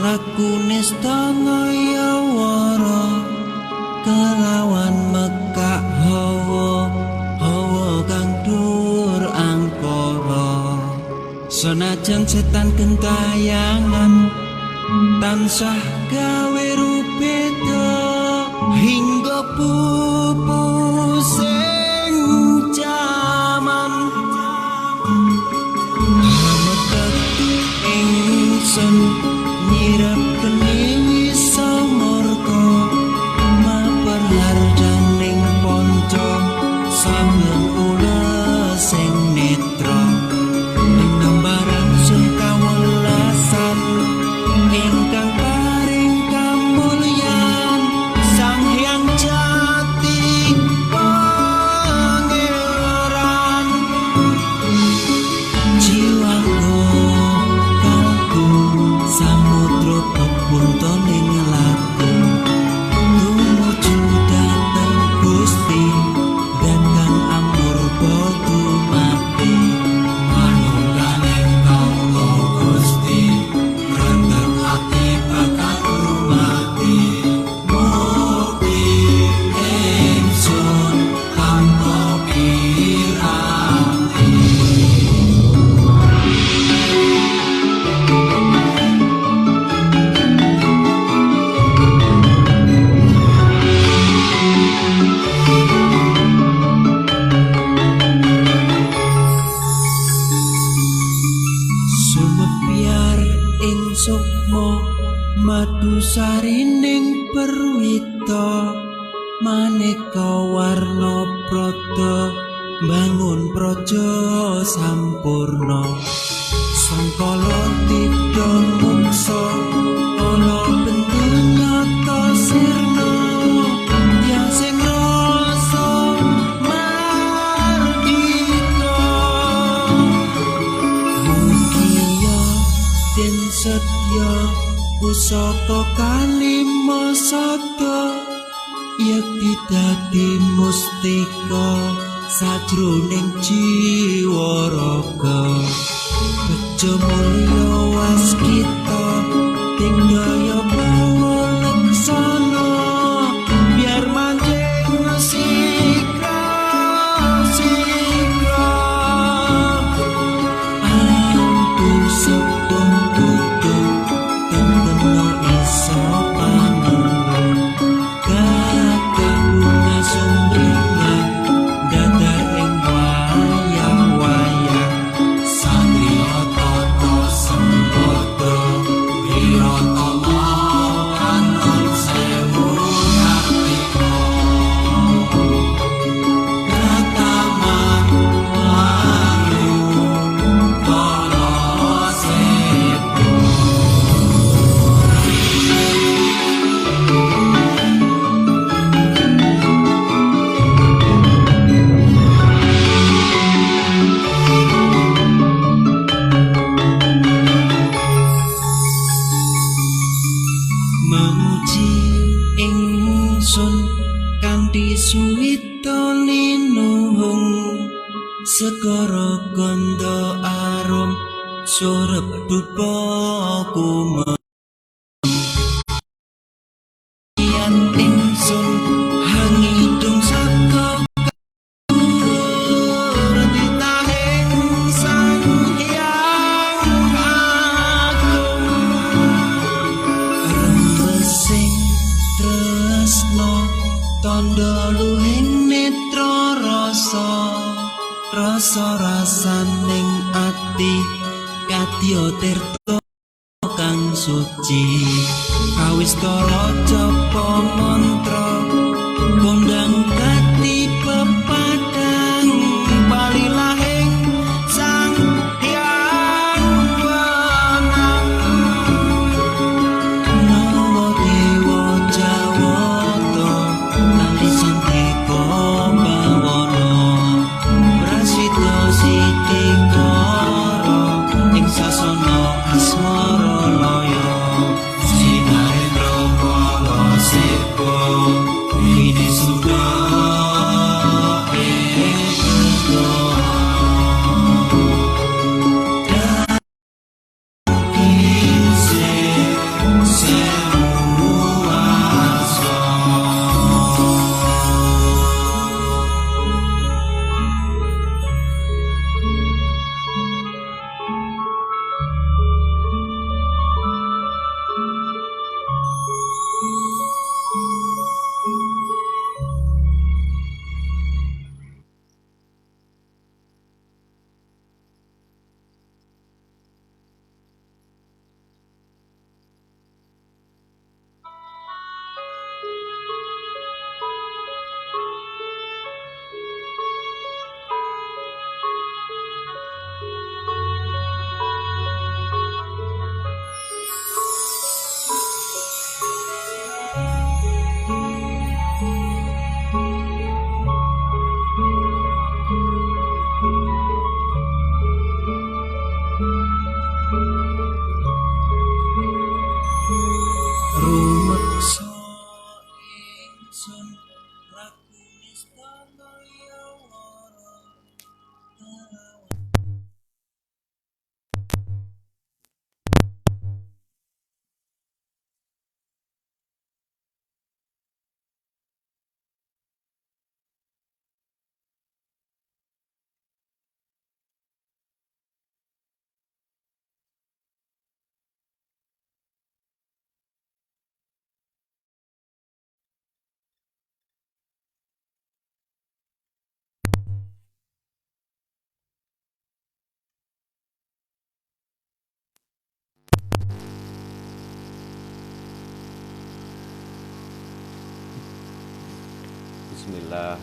laku nestangaya wara kelawan mekak hawa kang dur angkara senajan setan gentayangan tansah gawe rupeda hingga pupu sing jaman hametetu ingsun nyirep kene samurka maperharjaning ponco sambil ula sing netra nambaran sun kawelasan ingkang paring kamulyan Sang Hyang Jati Pangeran jiwaku kalku samudra pepuntoning laku tumuju dhateng Gusti datang amur bodu mati manunggaling kaulo Gusti rendeng ati bakal mati mugi ingsun tanpa piranti sumebyar ing sukma madu sarining perwita maneka warna prada bangun praja sampurna sangkala tidha muksa ana bentuk nyata sirna yang sing rasa mardika mugia den setya pusaka kalima sada yekti dadi mustika sajroning jiwa raga bejo mulya waskita tingdaya pangulaksana biar manjing sikra antu sepung kudu tenteno iso panenung kakak bunga sumringah datar ing wayang-wayang satriya tata sembodo wirata kanon sewu kartika prataman layu kala sepu memuji ingsun kanthi suwita linuhung segara ganda arum surep dupa kumem yen ingsun hangidung saka titahing Sang Hyang Agung rembesing tresno tandha luhing netra rasa rasaning ati kadya tirta kang suci kawistara japa mantra kondang gati pepadang balilahing Sang Hyang Wenang nawa dewa jawata nali santika bawana prasita sitikara ing sasana asmara laya sinarendra kala sepo ini sudah Bismillah.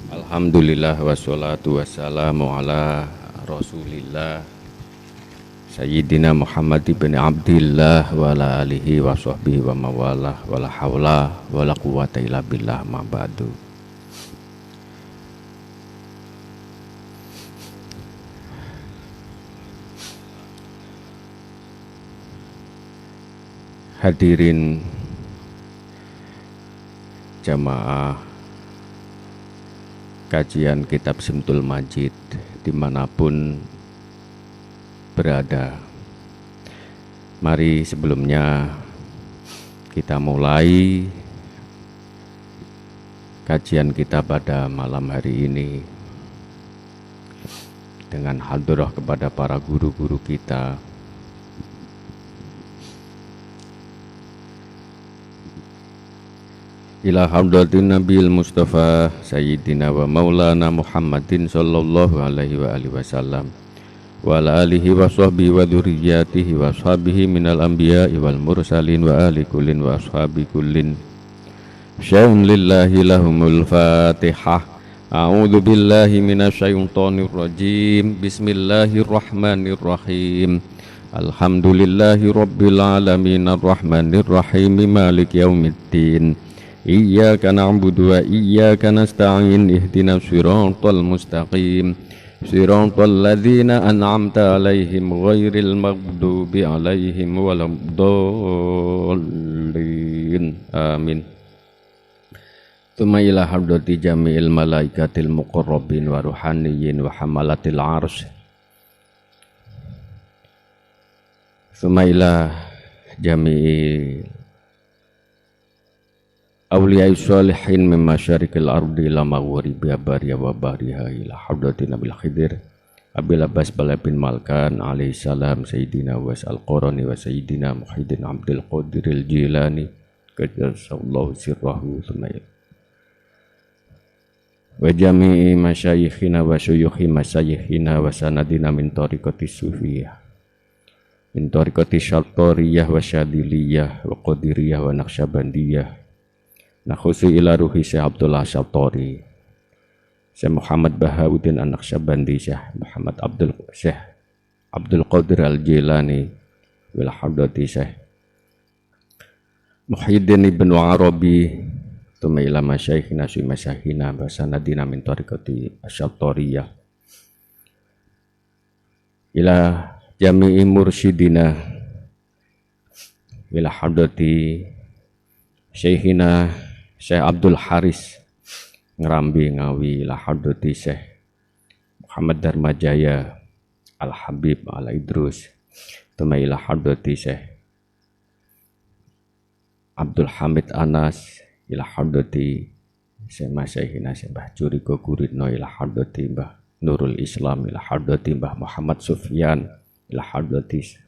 Alhamdulillah wassalatu wassalamu ala Rasulillah Sayyidina Muhammad ibn Abdillah wa ala alihi wa sahbihi wa mawalah wa la hawla wa la quwata illa billah ma ba'du. Hadirin jamaah kajian kitab Simtul Majid dimanapun berada, mari sebelumnya kita mulai kajian kita pada malam hari ini dengan hadrah kepada para guru-guru kita, ila hadratin Nabil Mustafa Sayyidina wa Maulana Muhammadin sallallahu alaihi wa alihi wasallam wa ala alihi wa sahbihi wa dzurriyyatihi wa ashabihi minal anbiya'i wal mursalin wa ali kullin wa ashabi kullin syai'un lillahi lahumul fatihah. A'udzu billahi minasyaitonir rajim. Bismillahirrahmanirrahim. Alhamdulillahi rabbil alamin arrahmanir rahim maliki yaumiddin. Iyyaka na'budu wa iyyaka nasta'in ihdinas siratal mustaqim siratal ladzina an'amta 'alaihim ghairil maghdubi 'alaihim waladdallin. Amin. Tsumma ila hadrati jami'il malaikatil muqarrabin wa ruhaniyyin wa hamalatil 'arsy. Tsumma ila jami'il awliya sholihin min masyarikil ardi ila maghribiha bariya wa bariha ila hadratin Nabil Khidir Abil Abbas Bala bin Malkan alaihi salam Sayyidina Uwais al-Qarani wa Sayyidina Muhyiddin Abdul Qadiril Jilani qaddasallahu sirrahu sumayya wa jami'i masyayikhina wa syuyukhi masyayikhina wa sanadina min tariqati sufiyah min tariqati syartoriyah wa syadiliyah wa qadiriyah wa naqsyabandiyah. Nakhusu ila ruhi Syekh Abdullah Syattori, Syekh Muhammad Bahauddin An-Naqsyabandi, Syekh Abdul Qadir Al-Jilani, wal hadrati Syekh Muhyiddin Ibn Arabi, tsumma ila masyayikhina su masyayikhina wa sanadina min tariqati asy-Syattoriyah ila jami'i mursyidina ila hadrati Syekhina Syekh Abdul Haris Ngerambi Ngawi ila hadrati Syekh Muhammad Darmajaya Al-Habib Al-Idrus tsumma ila hadrati Syekh Abdul Hamid Anas ila hadrati Syekh Masyayikhina Syekh Mbah Juriko Guritno ila hadrati Mbah Nurul Islam ila hadrati Mbah Muhammad Sufyan ila hadrati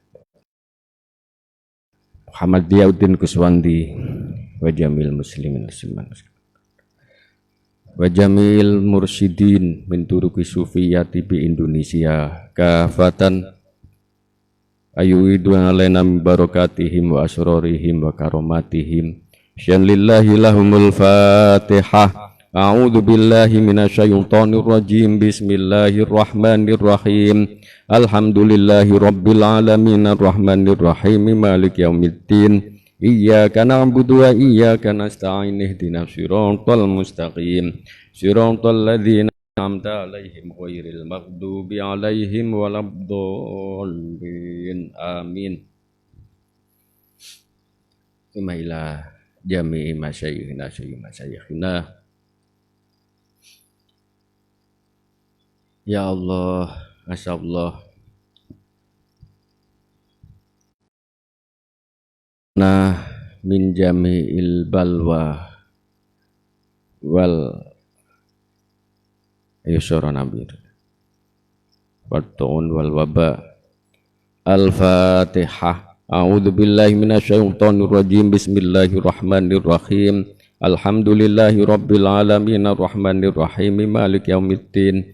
Muhammad Diyauddin Kuswandi wa jamil muslimin wa jamil mursyidin min turuqi sufiyati bi Indonesia kafatan ayuidu alaina min barakatihim wa asrarihim wa karomatihim syan lillahi lahumul fatihah. A'udzu billahi minasyaitonir rajim. Bismillahirrahmanirrahim. Alhamdulillahi rabbil alamin arrahmanir rahim maliki yaumiddin. Iyyaka na'budu wa iyyaka nasta'in ihdinas siratal mustaqim siratal ladzina an'amta 'alaihim ghairil maghdubi 'alaihim waladdallin. Amin. Tsumma ila jami'i masyayikhina. Ya Allah, masyaallah. Nah min jami'il balwa wal yusra nabir watun wal waba. Al-Fatihah. A'udzu billahi minasyaitonir rajim. Bismillahirrahmanirrahim. Alhamdulillahi rabbil alamin arrahmanir rahim maliki yaumiddin.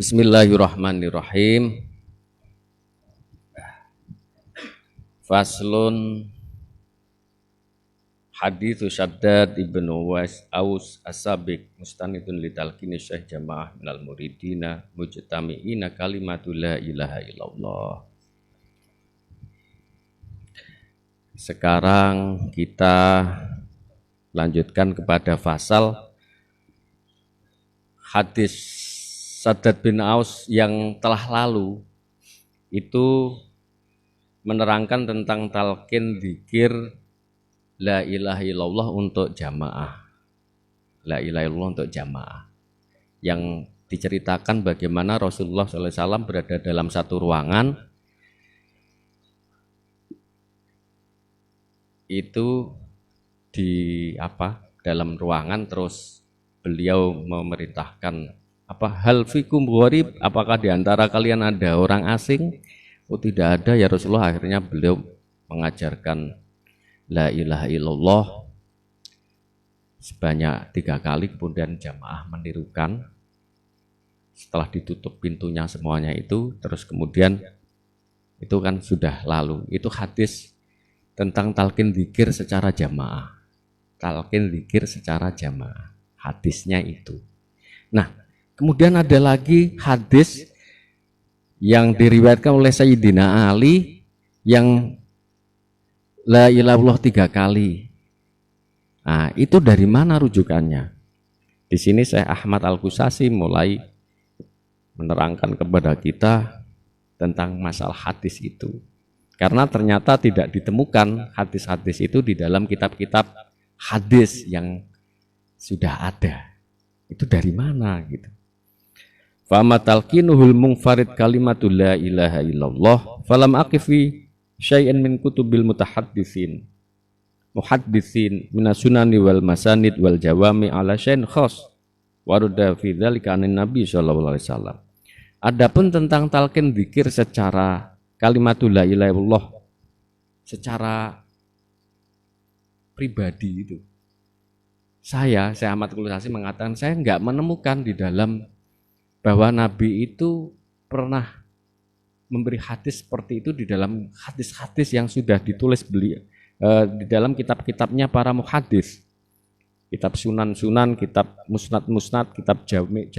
Bismillahirrahmanirrahim. Faslun hadithu Syaddad ibnu Uwais Aus as-Sabiq mustanidun litalqini syekh jamaah minal muridina mujtami'ina kalimatul la ilaha illallah. Sekarang kita lanjutkan kepada fasal hadis Syaddad bin Aus yang telah lalu. Itu menerangkan tentang talqin zikir la ilaha illallah untuk jamaah. La ilaha illallah untuk jamaah. Yang diceritakan bagaimana Rasulullah SAW berada dalam satu ruangan. Itu dalam ruangan terus beliau memerintahkan hal fikum gharib, apakah di antara kalian ada orang asing? Oh tidak ada ya Rasulullah. Akhirnya beliau mengajarkan la ilaha illallah sebanyak 3 kali, kemudian jamaah menirukan. Setelah ditutup pintunya semuanya itu, terus kemudian itu kan sudah lalu. Itu hadis tentang talqin zikir secara jamaah. Talqin zikir secara jamaah. Hadisnya itu. Nah, kemudian ada lagi hadis yang diriwayatkan oleh Sayyidina Ali yang la ilaha illallah 3 kali. Nah, itu dari mana rujukannya? Di sini saya Ahmad Al-Qusasi mulai menerangkan kepada kita tentang masalah hadis itu. Karena ternyata tidak ditemukan hadis-hadis itu di dalam kitab-kitab hadis yang sudah ada. Itu dari mana gitu? Fama talqinuhul munfarid kalimatul la ilaha illallah falam aqifi syai'an min kutubil muhaddisin minas sunani wal masanid wal jawami ala syai'in khas warada fi dzalika anin nabi sallallahu alaihi wasallam. Adapun tentang talqin zikir secara kalimatul la ilaha illallah secara pribadi itu, saya Ahmad Qusasi mengatakan saya enggak menemukan di dalam bahwa Nabi itu pernah memberi hadis seperti itu di dalam hadis-hadis yang sudah ditulis beliau di dalam kitab-kitabnya para muhaddis. Kitab Sunan-Sunan, kitab Musnad-Musnad, kitab Jami',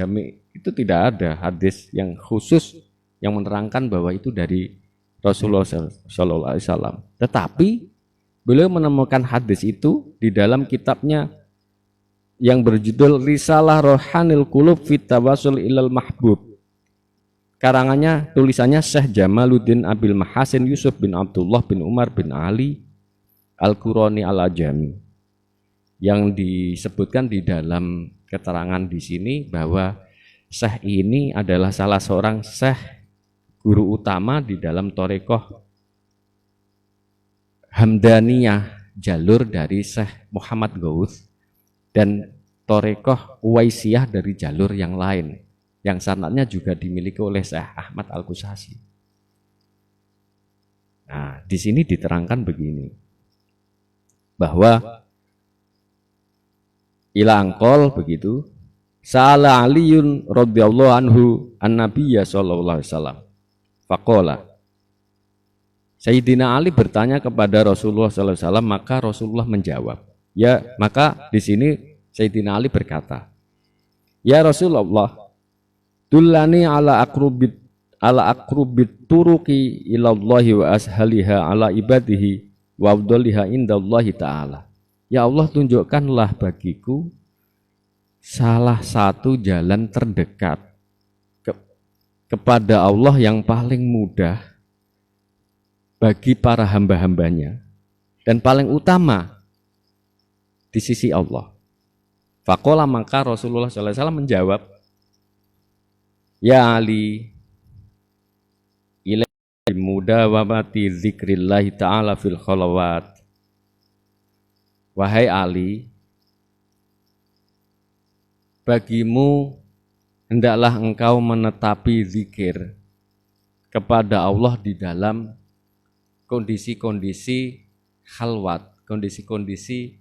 itu tidak ada hadis yang khusus yang menerangkan bahwa itu dari Rasulullah SAW. Tetapi beliau menemukan hadis itu di dalam kitabnya yang berjudul Risalah Rohanil Qulub fit Tawassul ilal Mahbub. Karangannya, tulisannya Syekh Jamaluddin Abil Mahasin Yusuf bin Abdullah bin Umar bin Ali Al-Qurani Al-Ajami. Yang disebutkan di dalam keterangan di sini bahwa Syekh ini adalah salah seorang Syekh guru utama di dalam Thariqah Hamdaniyah, jalur dari Syekh Muhammad Gauth, dan Thariqah Uwaisiyah dari jalur yang lain yang sanadnya juga dimiliki oleh Syekh Ahmad Al-Qusasi. Nah, di sini diterangkan begini bahwa ila angkol begitu Sa'ala Aliyun radhiyallahu anhu an-nabiyya sallallahu alaihi wasallam faqala. Sayyidina Ali bertanya kepada Rasulullah sallallahu alaihi wasallam, maka Rasulullah menjawab. Ya, maka di sini Sayyidina Ali berkata, "Ya Rasulullah, dullani ala akrubit turuqi ilallahi wa ashaliha ala ibadihi wa afdaliha indallahi ta'ala." Ya Allah, tunjukkanlah bagiku salah satu jalan terdekat kepada Allah yang paling mudah bagi para hamba-hambanya dan paling utama di sisi Allah. Faqala, maka Rasulullah SAW menjawab, "Ya Ali, ilaihi mudawamati dzikrillah ta'ala fil khalawat." Wahai Ali, bagimu hendaklah engkau menetapi zikir kepada Allah di dalam kondisi-kondisi khalwat, kondisi-kondisi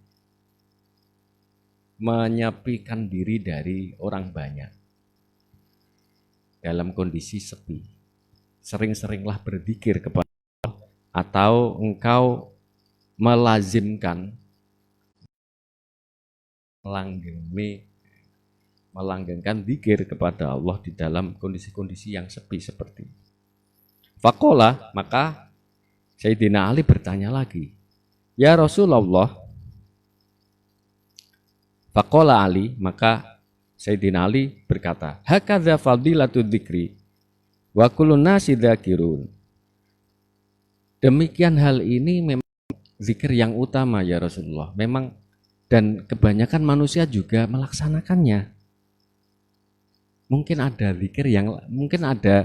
menyepikan diri dari orang banyak. dalam kondisi sepi. Sering-seringlah berzikir kepada Allah, atau engkau melazimkan melanggengkan zikir kepada Allah di dalam kondisi-kondisi yang sepi seperti itu. Faqala, maka Sayyidina Ali bertanya lagi, ya Rasulullah. Faqala Ali, maka Sayyidina Ali berkata, hakadza fadilatul dzikri wa kullun nasi dzakirun. Demikian hal ini memang zikir yang utama ya Rasulullah. Memang, dan kebanyakan manusia juga melaksanakannya. Mungkin ada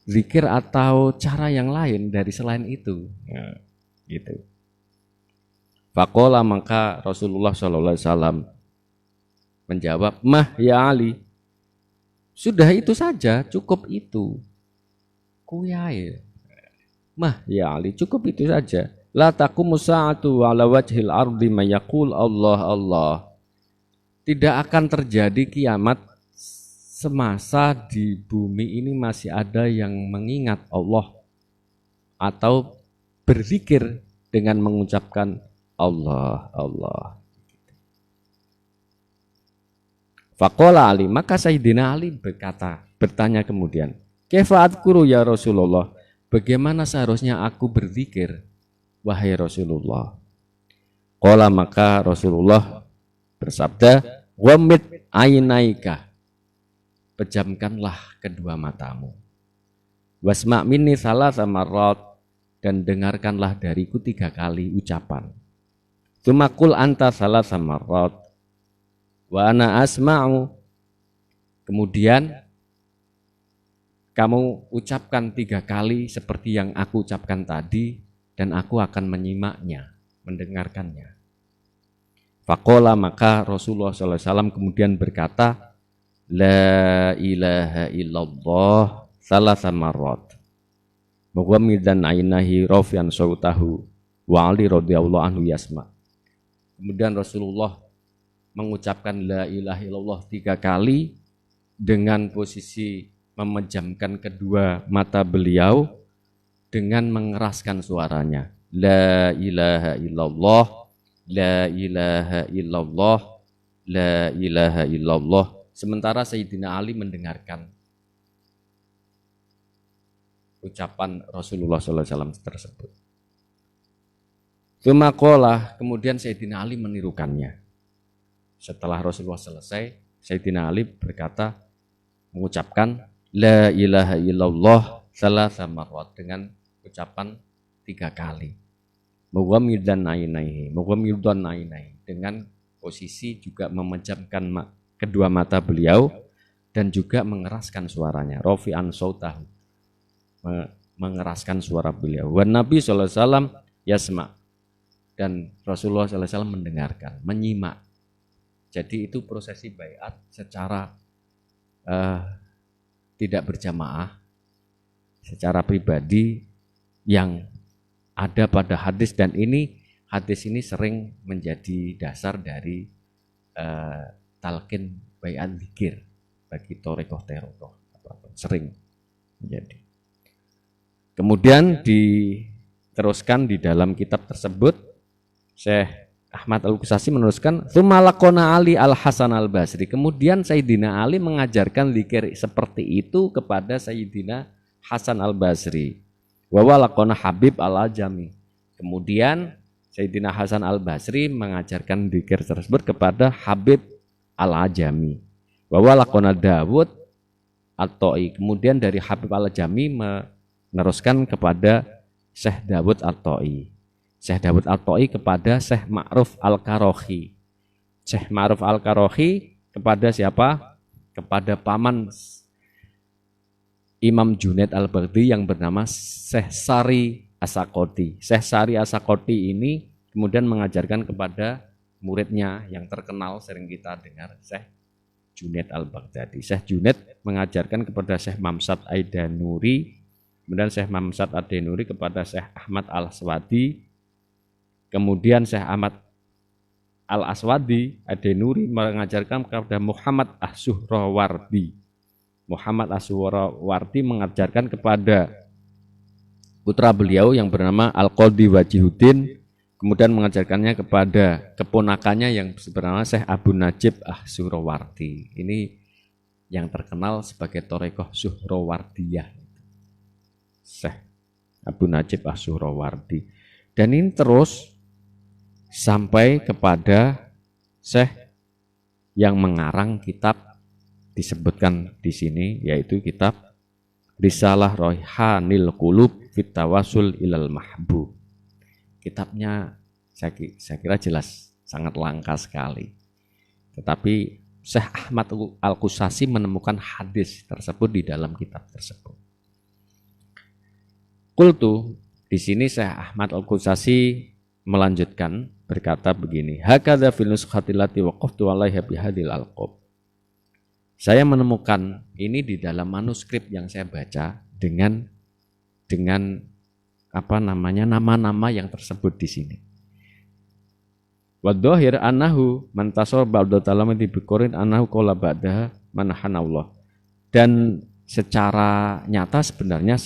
zikir atau cara yang lain dari selain itu. Ya, gitu. Faqala, maka Rasulullah SAW menjawab, mah ya Ali, sudah itu saja, cukup itu. Kuyair. Mah ya Ali, cukup itu saja. La taqumu sa'atu ala wajhil ardi may yaqul Allah Allah. Tidak akan terjadi kiamat semasa di bumi ini masih ada yang mengingat Allah atau berzikir dengan mengucapkan Allah Allah. Faqala Ali, maka Sayyidina Ali bertanya kemudian, kaifa adkuru ya Rasulullah, bagaimana seharusnya aku berzikir wahai Rasulullah? Qala, maka Rasulullah bersabda, wamit ainaika, pejamkanlah kedua matamu. Wasma' minni salasa marrat, dan dengarkanlah dariku 3 kali ucapan. Tumakul anta salasa marrat wa ana asma'u, kemudian kamu ucapkan 3 kali seperti yang aku ucapkan tadi, dan aku akan menyimaknya, mendengarkannya. Faqala, maka Rasulullah SAW kemudian berkata, la ilaha illallah salasa marrat mughamidan ainahi rafi'an sautahu wa Ali radhiyallahu anhu yasma. Kemudian Rasulullah mengucapkan la ilaha illallah 3 kali dengan posisi memejamkan kedua mata beliau dengan mengeraskan suaranya, la ilaha illallah, la ilaha illallah, la ilaha illallah. Sementara Sayyidina Ali mendengarkan ucapan Rasulullah SAW tersebut. Tsumaqala, kemudian Sayyidina Ali menirukannya. Setelah Rasulullah selesai, Sayyidina Ali berkata, mengucapkan la ilaha illallah salasa marrat dengan ucapan 3 kali. Mughamidan ainaihi, dengan posisi juga memejamkan kedua mata beliau dan juga mengeraskan suaranya. Rafi'an sautahu, mengeraskan suara beliau. Wan Nabi sallallahu alaihi wasallam yasma, dan Rasulullah sallallahu alaihi wasallam mendengarkan, menyimak. Jadi itu prosesi baiat secara tidak berjamaah, secara pribadi yang ada pada hadis, dan hadis ini sering menjadi dasar dari talqin baiat zikir bagi thariqah sering menjadi. Kemudian diteruskan di dalam kitab tersebut, Syekh Ahmad Al-Qusasi meneruskan, tsumma laqona Ali Al-Hasan Al-Basri, kemudian Sayyidina Ali mengajarkan zikir seperti itu kepada Sayyidina Hasan Al-Basri. Wa laqona Habib Al-Ajami, kemudian Sayyidina Hasan Al-Basri mengajarkan zikir tersebut kepada Habib Al-Ajami. Wa laqona Dawud At-Ta'i, kemudian dari Habib Al-Ajami meneruskan kepada Syekh Dawud At-Ta'i. Syekh Dawud At-Ta'i kepada Syekh Ma'ruf Al-Karohi. Syekh Ma'ruf Al-Karohi kepada siapa? Kepada paman Imam Junaid Al-Baghdadi yang bernama Syekh Sari As-Sakoti. Syekh Sari As-Sakoti ini kemudian mengajarkan kepada muridnya yang terkenal sering kita dengar, Syekh Junaid Al-Baghdadi. Syekh Junaid mengajarkan kepada Syekh Mamsad Aidanuri, kemudian Syekh Mamsad Aidanuri kepada Syekh Ahmad Al-Aswadi, kemudian Syekh Ahmad Al-Aswadi Aidanuri mengajarkan kepada Muhammad As-Suhrawardi. Muhammad As-Suhrawardi mengajarkan kepada putra beliau yang bernama Al-Qadhi Wajihuddin, kemudian mengajarkannya kepada keponakannya yang bernama Syekh Abu Najib As-Suhrawardi. Ini yang terkenal sebagai Thariqah Suhrawardiyah, Syekh Abu Najib As-Suhrawardi. Dan ini terus sampai kepada Syekh yang mengarang kitab disebutkan di sini, yaitu kitab Risalah Raihanil Qulub fit Tawassul ilal Mahbub. Kitabnya saya kira jelas sangat langka sekali. Tetapi Syekh Ahmad Al-Qusasi menemukan hadis tersebut di dalam kitab tersebut. Qultu, di sini Syekh Ahmad Al-Qusasi melanjutkan berkata begini, hakadza fil nuskhatil lati waqaftu 'alaiha bihadil alqab. Saya menemukan ini di dalam manuskrip yang saya baca dengan nama-nama yang tersebut di sini. Wa dhahir annahu man tasawwar ba'da talamati bi Qur'an annahu qala ba'daha manhanallah. Dan secara nyata sebenarnya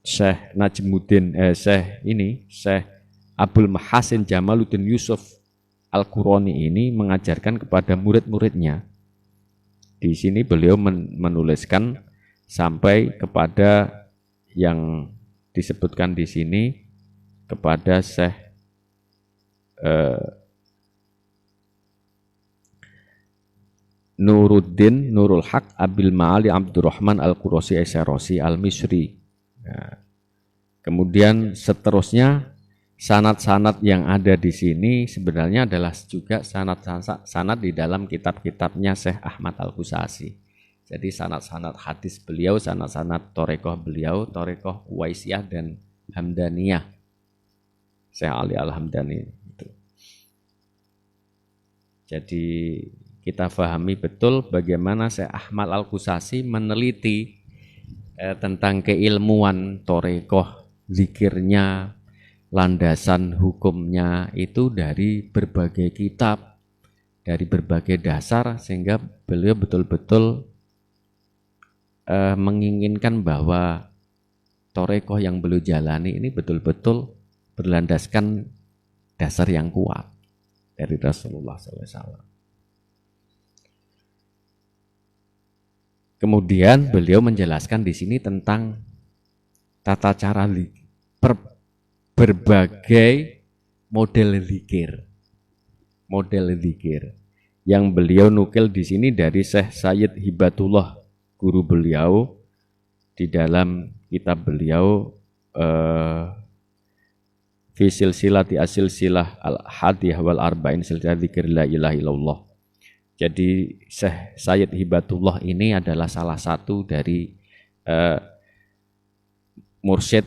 Syekh Najmuddin Syekh Abdul Mahasin Jamaluddin Yusuf Al-Qurani ini mengajarkan kepada murid-muridnya. Di sini beliau menuliskan sampai kepada yang disebutkan di sini kepada Syekh Nuruddin Nurul Haq Abil Ma'ali Abdurrahman Al-Qurasi Aisyrosi Al-Misri. Nah, kemudian seterusnya sanad-sanad yang ada di sini sebenarnya adalah juga sanad di dalam kitab-kitabnya Syekh Ahmad Al-Qusasi. Jadi sanad-sanad hadis beliau, sanad-sanad thariqah beliau, thariqah Uwaisiyah dan Hamdaniyah, Syekh Ali Al-Hamdani. Jadi kita pahami betul bagaimana Syekh Ahmad Al-Qusasi meneliti tentang keilmuan thariqah, zikirnya, landasan hukumnya itu dari berbagai kitab, dari berbagai dasar, sehingga beliau betul-betul menginginkan bahwa thariqah yang beliau jalani ini betul-betul berlandaskan dasar yang kuat dari Rasulullah SAW. Kemudian beliau menjelaskan di sini tentang tata cara berbagai model zikir yang beliau nukil di sini dari Syekh Sayyid Hibatullah, guru beliau, di dalam kitab beliau fi silsilati asilsilah al-hadiyah wal arba'in silsilah dzikir la ilaha illallah. Jadi Syekh Sayyid Hibatullah ini adalah salah satu dari mursyid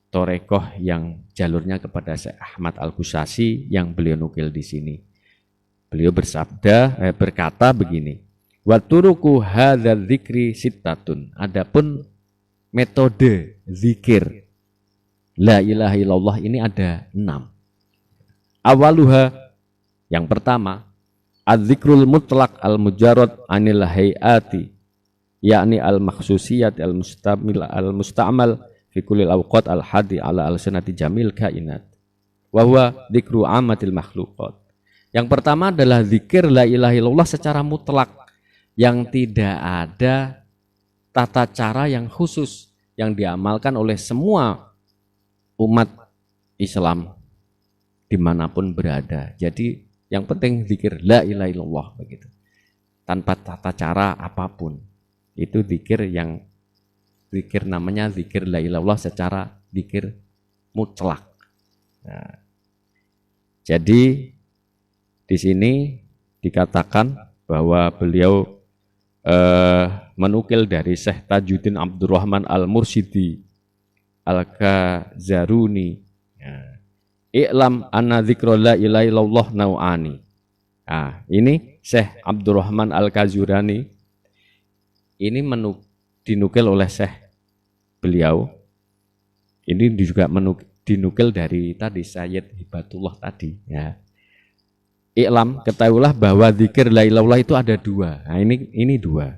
thariqah yang jalurnya kepada Syekh Ahmad Al-Qusasi yang beliau nukil di sini. Beliau berkata begini, wa turuku hadzal dzikri sittatun. Adapun metode zikir la ilaha illallah ini ada 6. Awaluha, yang pertama, az-zikrul mutlaq al-mujarrad anil hayati, yakni al-makhsusiyat al-musta'mal fi kullil awqat al-hadi ala al-sanati jamil kainat wa huwa dzikru amatil makhluqat. Yang pertama adalah zikir la ilaha illallah secara mutlak, yang tidak ada tata cara yang khusus yang diamalkan oleh semua umat Islam dimanapun berada. Jadi yang penting zikir la ilaha illallah begitu, tanpa tata cara apapun. Itu zikir namanya zikir la ilaha illallah secara zikir mutlak. Nah, jadi di sini dikatakan bahwa beliau menukil dari Syekh Tajuddin Abdurrahman Al-Mursyidi Al-Kazaruni, i'lam anna dzikra la ilaha illallah nau'ani. Nah, ini Syekh Abdurrahman Al-Kazurani ini dinukil oleh Syekh beliau. Ini juga dinukil dari tadi Sayyid Hibatullah tadi, ya. I'lam, ketahuilah bahwa zikir la ilaha illallah itu ada 2. Nah, ini 2.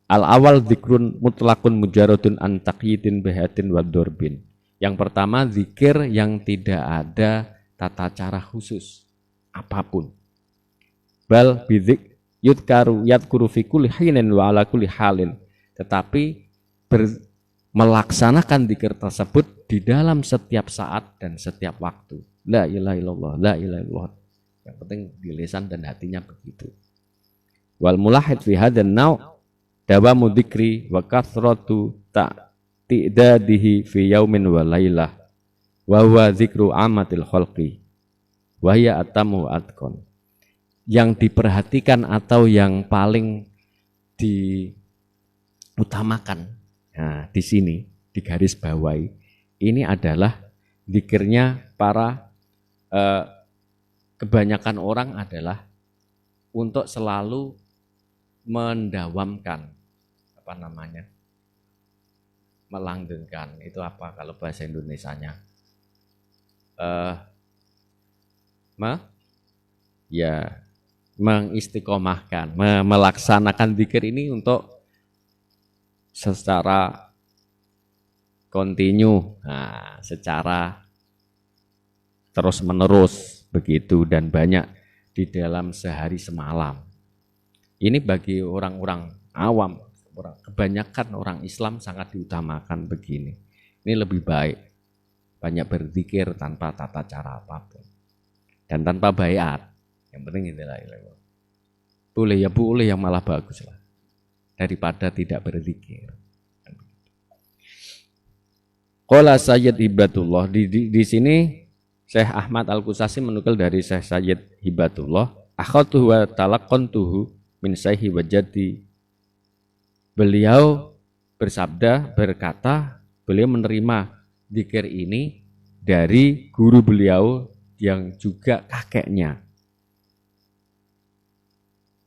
Al awal dzikrun mutlakun mujaradun an taqyidin bihatin wa durbin. Yang pertama zikir yang tidak ada tata cara khusus apapun. Bal bidzikr yudkaru yadkuru fi kulli hinin wa ala kulli halin. Tetapi melaksanakan zikir tersebut di dalam setiap saat dan setiap waktu. La ilaha illallah, la ilaha illallah. Yang penting di lisan dan hatinya begitu. Wal mulahid fi hadzal naw' dawamu dzikri wa kathratu ta'tidadihi fi yaumin wa lailah wa huwa dzikru amatil khalqi wa hiya atamu atqan. Yang diperhatikan atau yang paling diutamakan, nah di sini di garis bawahi ini adalah zikirnya para kebanyakan orang adalah untuk selalu mendawamkan melanggengkan, itu apa kalau bahasa Indonesianya? Mengistiqomahkan, melaksanakan zikir ini untuk secara kontinu, secara terus menerus begitu, dan banyak di dalam sehari semalam. Ini bagi orang-orang awam, kebanyakan orang Islam sangat diutamakan begini. Ini lebih baik banyak berzikir tanpa tata cara apapun dan tanpa baiat. Yang penting itulah. Boleh ya boleh, yang malah bagus lah daripada tidak berzikir. Qala Sayyid Hibatullah, di sini Syekh Ahmad Al-Qusasi menukil dari Syekh Sayyid Hibatullah, akhadtuhu wa talaqqantuhu min Syekhi wa jaddi. Beliau berkata, beliau menerima zikir ini dari guru beliau yang juga kakeknya,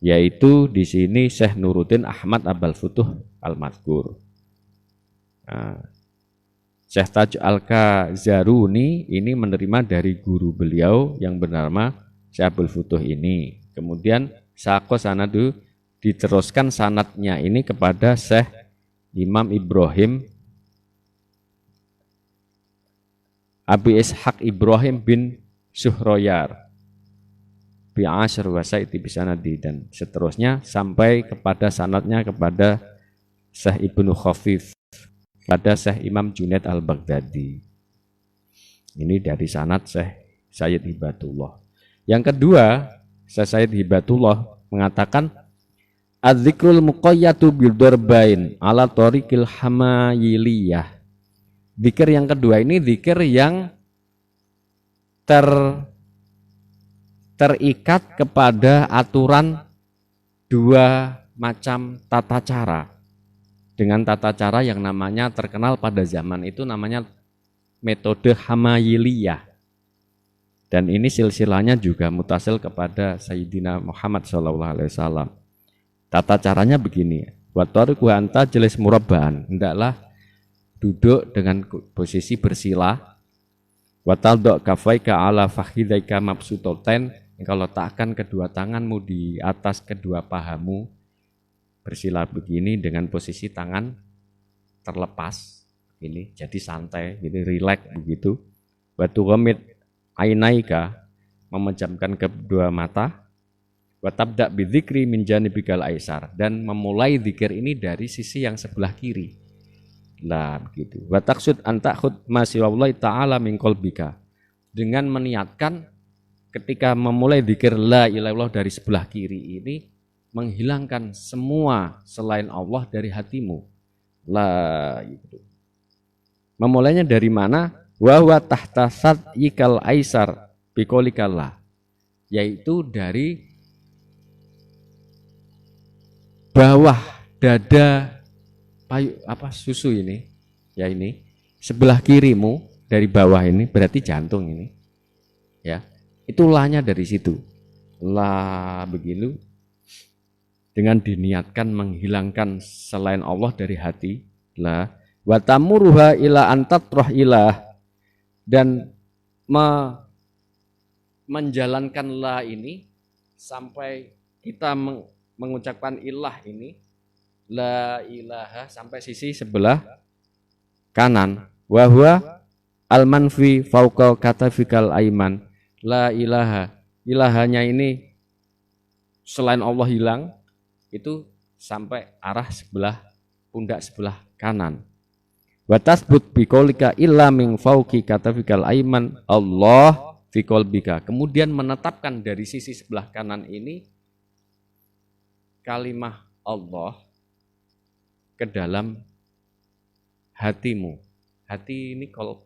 yaitu di sini Syekh Nuruddin Ahmad Abal Futuh Al-Mazkur. Syekh Taj Al-Kazaruni ini menerima dari guru beliau yang bernama Syekh Abul Futuh ini. Kemudian Saqo sanadu, diteruskan sanadnya ini kepada Syekh Imam Ibrahim Abi Ishaq Ibrahim bin Suhroyar bi Asyr wa Saiti bisanadi, dan seterusnya sampai kepada sanadnya kepada Syekh Ibnu Khafif, pada Syekh Imam Junaid Al-Baghdadi. Ini dari sanad Syekh Sayyid Hibatullah. Yang kedua, Syekh Sayyid Hibatullah mengatakan az-zikrul muqayyatu bil darbain ala tariqil hamayiliyah. Zikir yang kedua ini zikir yang terikat kepada aturan dua macam tata cara. Dengan tata cara yang namanya terkenal pada zaman itu namanya metode hamayiliyah. Dan ini silsilahnya juga mutasil kepada Sayyidina Muhammad SAW. Tata caranya begini, wa tariqu anta jelis murabbaan, hendaklah duduk dengan posisi bersila, wa taldok kafaika ala fakhidaika mabsutoten, engkau letakkan kedua tanganmu di atas kedua pahamu, bersila begini dengan posisi tangan terlepas ini, jadi santai, jadi rileks begitu. Batu ghamid ainaika, memejamkan kedua mata. Wa tabda bidzikri min janibikal aisar, dan memulai zikir ini dari sisi yang sebelah kiri. Lah begitu. Wa taqsud an ta'khud ma siwallahi ta'ala min qalbika, dengan meniatkan ketika memulai zikir la ilaha illallah dari sebelah kiri ini menghilangkan semua selain Allah dari hatimu. Lah gitu. Memulainya dari mana? Wa huwa tahta sadikal aisar biqaulikallah, yaitu dari bawah dada susu ini, ya ini sebelah kirimu dari bawah ini berarti jantung ini, ya itu lahnya dari situ, lah begitu, dengan diniatkan menghilangkan selain Allah dari hati, lah watamuruha ila antatroh ilah, dan menjalankan la ini sampai kita mengucapkan ilah ini, La ilaha sampai sisi sebelah kanan. Wa huwa al-manfi fauqa katafikal aiman. La ilaha. Ilahanya ini selain Allah hilang, itu sampai arah sebelah pundak sebelah kanan. Wa tasbut biqaulika illa min fauqi katafikal aiman Allah fi qalbika. Kemudian menetapkan dari sisi sebelah kanan ini kalimah Allah ke dalam hatimu. Hati ini kalau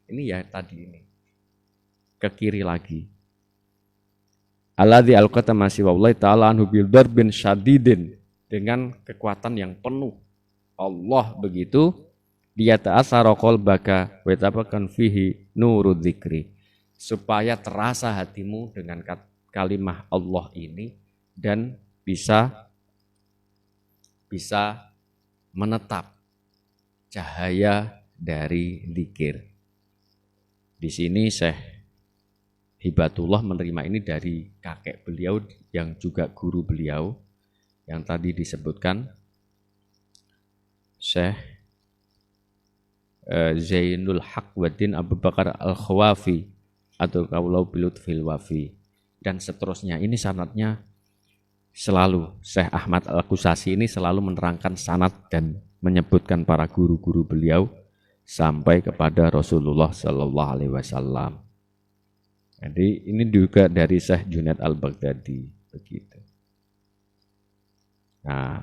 ini ya tadi ini ke kiri lagi. Alladzi alqata masih wallahi ta'ala anhu bil darbin syadidin, dengan kekuatan yang penuh. Allah begitu dia ta'asara qalbaka wa tabakan fihi nurud dzikri, supaya terasa hatimu dengan kalimah Allah ini dan bisa menetap cahaya dari zikir. Di sini Syekh Hibatullah menerima ini dari kakek beliau yang juga guru beliau yang tadi disebutkan, Syekh Zainul Haq Waddin Abu Bakar Al-Khawafi atau Kaulau Bilutfil Wafi dan seterusnya. Ini sanadnya selalu Syekh Ahmad Al-Qusasi ini selalu menerangkan sanad dan menyebutkan para guru-guru beliau sampai kepada Rasulullah Sallallahu Alaihi Wasallam. Jadi ini juga dari Syekh Junaid Al-Baghdadi begitu. Nah,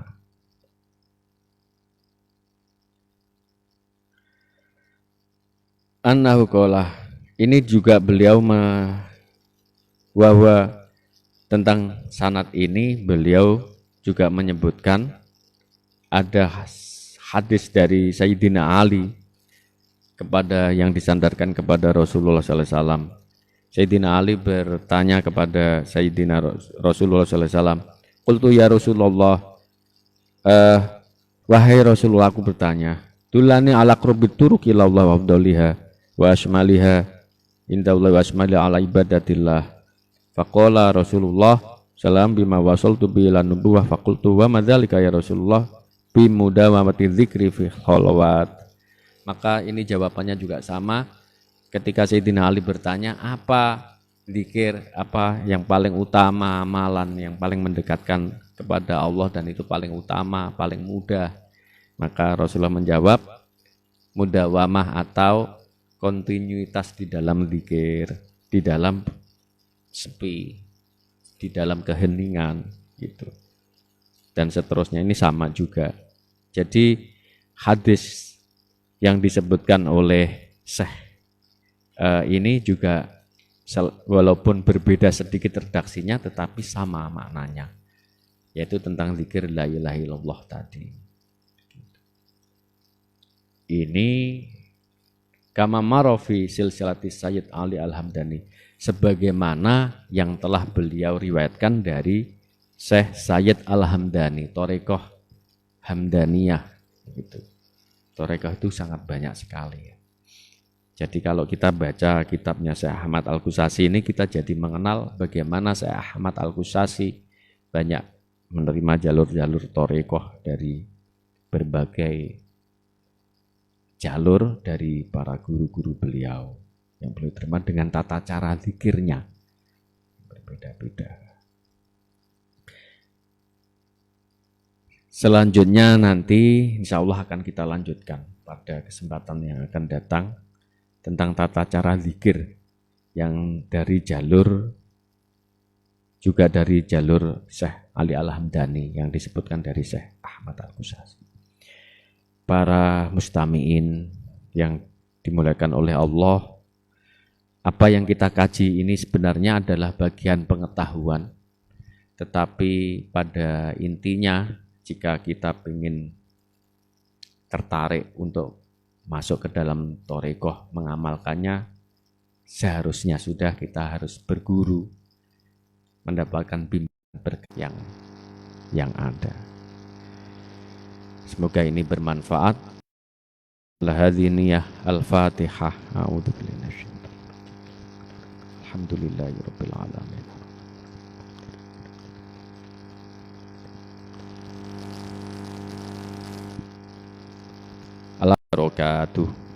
annahu qala, ini juga beliau bahwa tentang sanad ini beliau juga menyebutkan ada hadis dari Sayyidina Ali kepada yang disandarkan kepada Rasulullah sallallahu alaihi wasallam. Sayyidina Ali bertanya kepada Sayyidina Rasulullah sallallahu alaihi wasallam, "Qultu ya Rasulullah, wahai Rasulullah, aku bertanya, dulani ala qurbi turuq ila Allah wa afdaliha wa asmaliha indallahi wa asmaliha ala ibadatillah." Faqala Rasulullah salam bima wasaltu bi ila nubuwah faqultu wa madzalika ya Rasulullah bi mudawamati dzikri fi khalawat. Maka ini jawabannya juga sama. Ketika Sayyidina Ali bertanya apa zikir, apa yang paling utama, amalan yang paling mendekatkan kepada Allah dan itu paling utama, paling mudah, maka Rasulullah menjawab mudawamah atau kontinuitas di dalam zikir, di dalam sepi, di dalam keheningan gitu. Dan seterusnya ini sama juga. Jadi hadis yang disebutkan oleh Syekh ini juga walaupun berbeda sedikit redaksinya tetapi sama maknanya, yaitu tentang zikir la ilaha illallah tadi. Ini kama marofi silsilati Sayyid Ali Al-Hamdani, sebagaimana yang telah beliau riwayatkan dari Syekh Sayyid Al-Hamdani, Thariqah Hamdaniyah gitu. Thariqah itu sangat banyak sekali. Jadi kalau kita baca kitabnya Syekh Ahmad Al-Qusasi ini, kita jadi mengenal bagaimana Syekh Ahmad Al-Qusasi banyak menerima jalur-jalur thariqah dari berbagai jalur dari para guru-guru beliau yang beliau terima dengan tata cara zikirnya berbeda-beda. Selanjutnya nanti insya Allah akan kita lanjutkan pada kesempatan yang akan datang tentang tata cara zikir yang dari jalur juga dari jalur Syekh Ali Al-Hamdani yang disebutkan dari Syekh Ahmad Al-Qusasi. Para mustami'in yang dimuliakan oleh Allah, apa yang kita kaji ini sebenarnya adalah bagian pengetahuan, tetapi pada intinya jika kita ingin tertarik untuk masuk ke dalam thariqah, mengamalkannya, seharusnya sudah kita harus berguru, mendapatkan bimbingan yang ada. Semoga ini bermanfaat. Lahadhiniyah al-Fatihah. A'udzubillahi minasyaitonir rajim. Alhamdulillahirabbil alamin. wabarakatuh.